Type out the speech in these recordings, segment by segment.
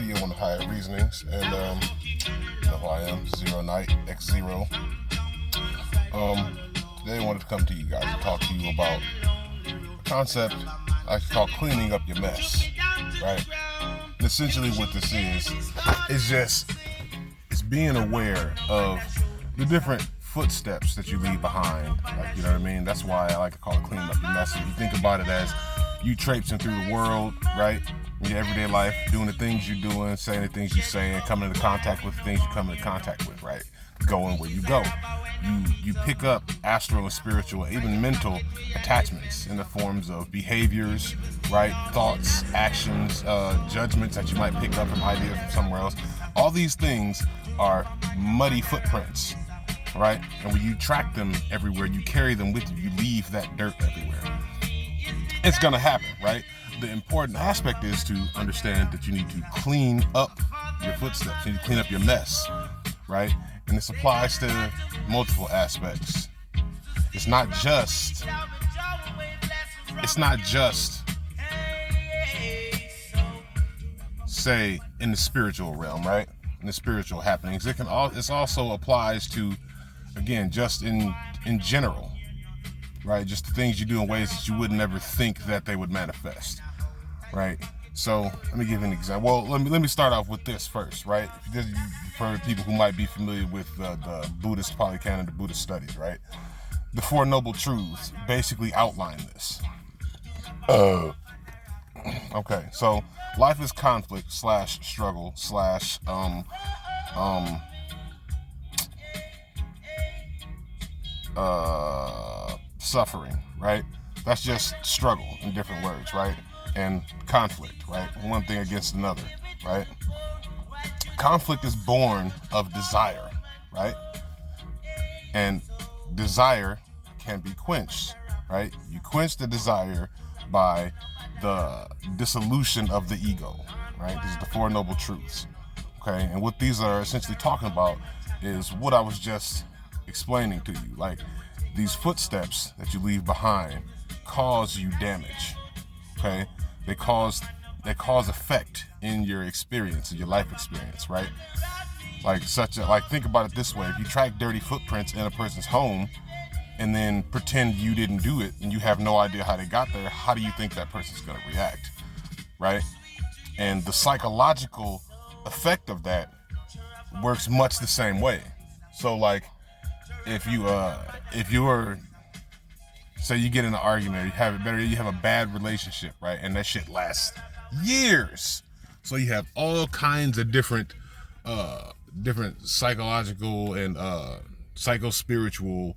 video on the higher reasonings, and you know who I am, Zero Night X Zero. Today I wanted to come to you guys and talk to you about a concept I like to call cleaning up your mess, right? And essentially what this is it's being aware of the different footsteps that you leave behind. Like, you know what I mean? That's why I like to call it cleaning up your mess. If you think about it as you traipsing through the world, right? In your everyday life, doing the things you're doing, saying the things you're saying, coming into contact with the things you come into contact with, right? Going where you go. You pick up astral and spiritual, even mental attachments in the forms of behaviors, right? Thoughts, actions, judgments that you might pick up from ideas from somewhere else. All these things are muddy footprints, right? And when you track them everywhere, you carry them with you, you leave that dirt everywhere. It's gonna happen, right? The important aspect is to understand that you need to clean up your footsteps. You need to clean up your mess, right? And this applies to multiple aspects. It's not just say in the spiritual realm, right? In the spiritual happenings. This also applies to, again, just in general, right? Just the things you do in ways that you would never think that they would manifest, right? So let me give you an example. Well, let me start off with this first, right? For people who might be familiar with the Buddhist Polycanon, the Buddhist studies, right? The Four Noble Truths basically outline this. Okay, so life is conflict / struggle / suffering, right? That's just struggle in different words, right? And conflict, right? One thing against another, right? Conflict is born of desire, right? And desire can be quenched, right? You quench the desire by the dissolution of the ego, right? This is the Four Noble Truths, okay? And what these are essentially talking about is what I was just explaining to you. Like, these footsteps that you leave behind cause you damage, okay? They cause effect in your experience, in your life experience, right? Like think about it this way. If you track dirty footprints in a person's home and then pretend you didn't do it and you have no idea how they got there, how do you think that person's gonna react, right? And the psychological effect of that works much the same way. So like, if you were, say you get in an argument, you have a bad relationship, right? And that shit lasts years. So you have all kinds of different psychological and psycho-spiritual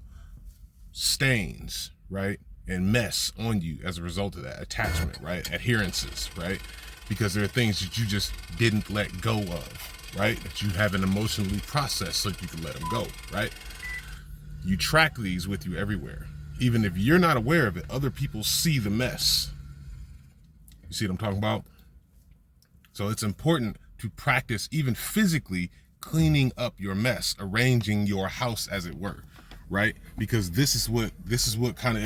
stains, right? And mess on you as a result of that attachment, right? Adherences, right? Because there are things that you just didn't let go of, right? That you haven't emotionally processed so you can let them go, right? You track these with you everywhere. Even if you're not aware of it, other people see the mess. You see what I'm talking about? So it's important to practice, even physically, cleaning up your mess, arranging your house, as it were, right? Because this is what kind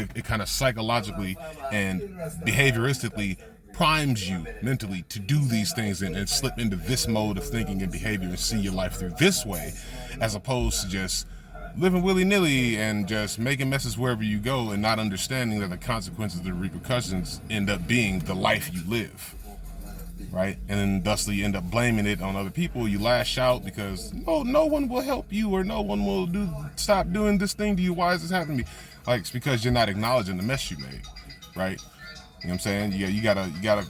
of psychologically and behavioristically primes you mentally to do these things and slip into this mode of thinking and behavior and see your life through this way, as opposed to just living willy-nilly and just making messes wherever you go and not understanding that the consequences, the repercussions end up being the life you live, right? And then thusly you end up blaming it on other people. You lash out because no one will help you, or no one will stop doing this thing to you. Why is this happening to me? Like, it's because you're not acknowledging the mess you made, right? You know what I'm saying? You gotta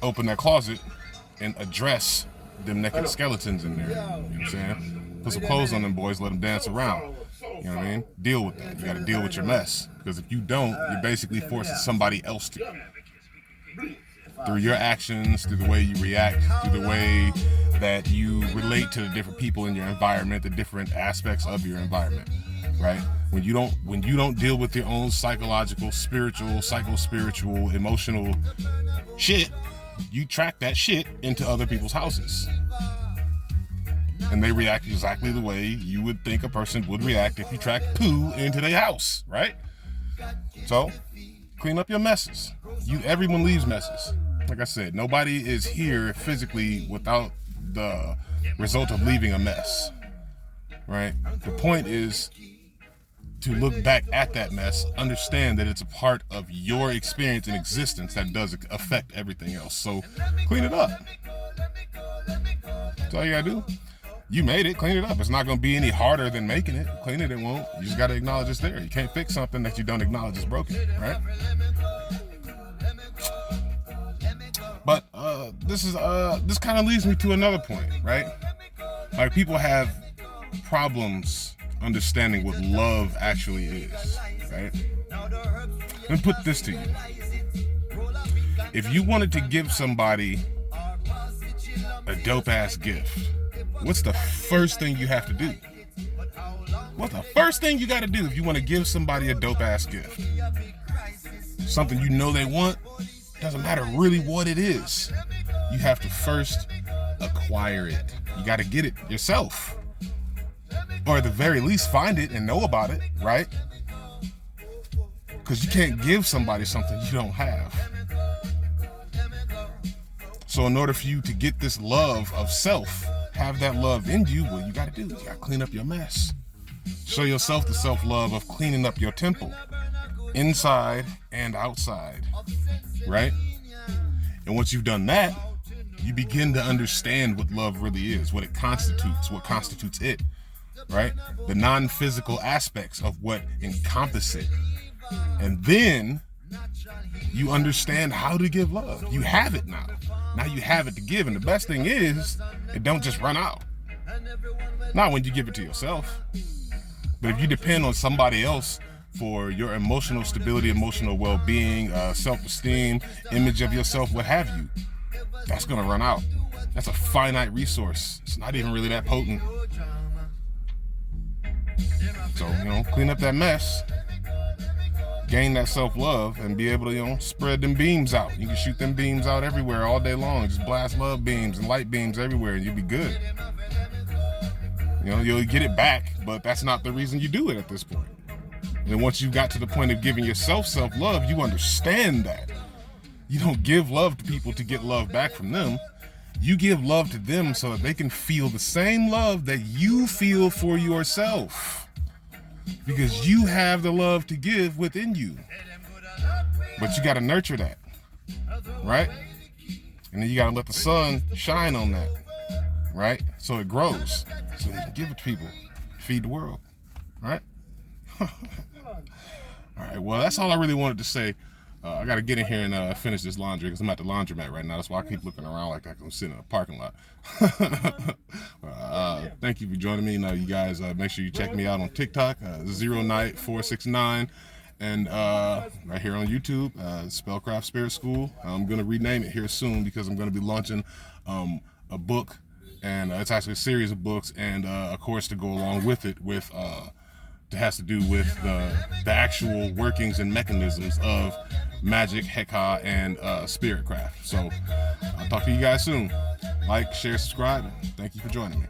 open that closet and address them naked skeletons in there. You know what I'm saying? Put some clothes on them boys, let them dance around. You know what I mean? Deal with that. You got to deal with your mess. Because if you don't, you're basically forcing somebody else to. Through your actions, through the way you react, through the way that you relate to the different people in your environment, the different aspects of your environment, right? When you don't deal with your own psychological, spiritual, psycho-spiritual, emotional shit, you track that shit into other people's houses. And they react exactly the way you would think a person would react if you track poo into their house, right? So, clean up your messes. Everyone leaves messes. like I said, nobody is here physically without the result of leaving a mess, right? The point is to look back at that mess, understand that it's a part of your experience and existence that does affect everything else. So clean it up. That's all you gotta do. You made it, clean it up. It's not gonna be any harder than making it. Clean it, it won't. You just gotta acknowledge it's there. You can't fix something that you don't acknowledge is broken, right? But this kind of leads me to another point, right? Like, people have problems understanding what love actually is, right? Let me put this to you. If you wanted to give somebody a dope ass gift, what's the first thing you have to do? What's the first thing you got to do if you want to give somebody a dope ass gift? Something you know they want, doesn't matter really what it is. You have to first acquire it. You got to get it yourself. Or at the very least, find it and know about it, right? Because you can't give somebody something you don't have. So in order for you to get this love of self, have that love in you, what you got to do, you got to clean up your mess. Show yourself the self-love of cleaning up your temple, inside and outside, right? And once you've done that, you begin to understand what love really is, what it constitutes, what constitutes it, right? The non-physical aspects of what encompass it. And then you understand how to give love. You have it now. Now you have it to give. And the best thing is, it don't just run out. Not when you give it to yourself. But if you depend on somebody else for your emotional stability, emotional well-being, self-esteem, image of yourself, what have you, that's going to run out. That's a finite resource. It's not even really that potent. So, clean up that mess, gain that self-love, and be able to, spread them beams out. You can shoot them beams out everywhere all day long. Just blast love beams and light beams everywhere, and you'll be good. You'll get it back, but that's not the reason you do it at this point. And once you got to the point of giving yourself self-love, you understand that. You don't give love to people to get love back from them. You give love to them so that they can feel the same love that you feel for yourself. Because you have the love to give within you. But you got to nurture that, right? And then you got to let the sun shine on that, right? So it grows. So you can give it to people. Feed the world, right? All right, well, that's all I really wanted to say. I got to get in here and finish this laundry because I'm at the laundromat right now. That's why I keep looking around like that, because I'm sitting in a parking lot. Thank you for joining me. You guys, make sure you check me out on TikTok, ZeroNight469, and right here on YouTube, Spellcraft Spirit School. I'm going to rename it here soon because I'm going to be launching a book, and it's actually a series of books and a course to go along with it that has to do with the actual workings and mechanisms of magic, Heka, and spiritcraft. So I'll talk to you guys soon. Like, share, subscribe, and thank you for joining me.